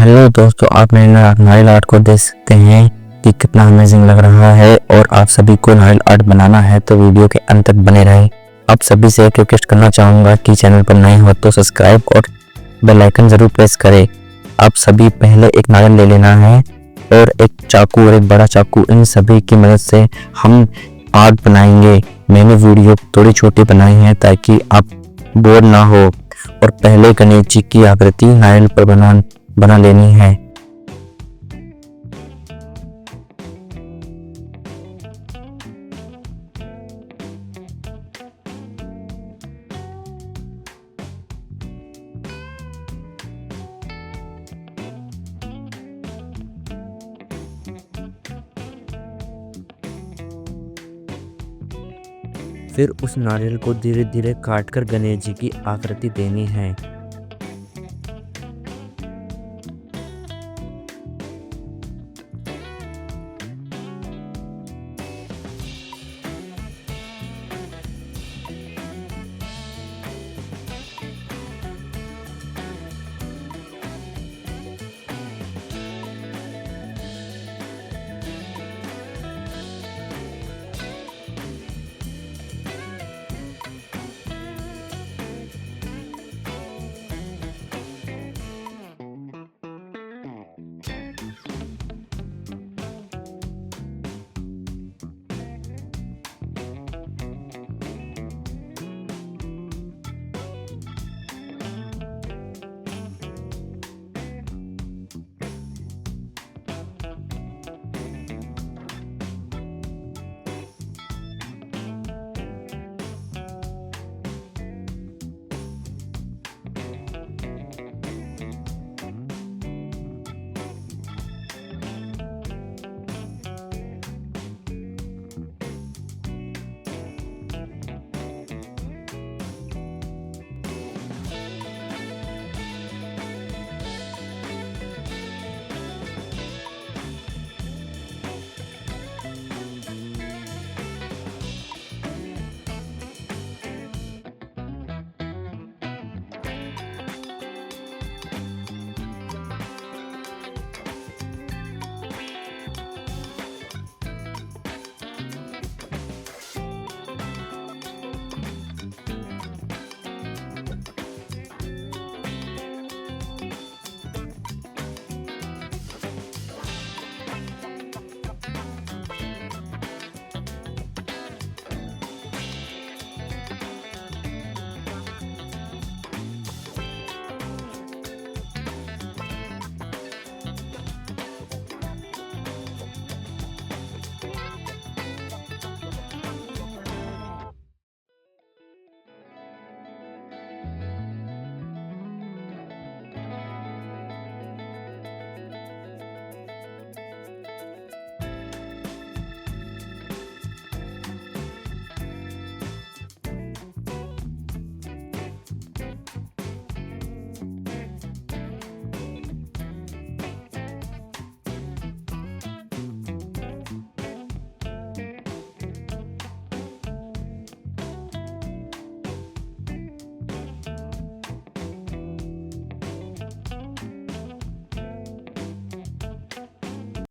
Hello दोस्तों, आप मेरे नारियल आर्ट को देख सकते हैं कि कितना अमेजिंग लग रहा है। और आप सभी को नारियल आर्ट बनाना है तो वीडियो के अंत तक बने रहें। आप सभी से एक रिक्वेस्ट करना चाहूँगा कि चैनल पर नए हो तो सब्सक्राइब और बेल आइकन ज़रूर प्रेस करें। आप सभी पहले एक नारियल ले लेना है और एक चाकू और एक बड़ा चाकू, इन सभी की मदद से हम आर्ट बनाएंगे। मैंने वीडियो थोड़ी छोटी बनाई है ताकि आप बोर ना हो। और पहले गणेश जी की आकृति नारियल पर बना लेनी है। फिर उस नारियल को धीरे धीरे काटकर गणेश जी की आकृति देनी है।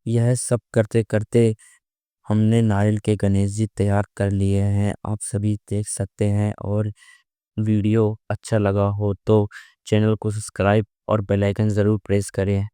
यह सब करते करते हमने नारियल के गणेश जी तैयार कर लिए हैं। आप सभी देख सकते हैं। और वीडियो अच्छा लगा हो तो चैनल को सब्सक्राइब और बेल आइकन ज़रूर प्रेस करें।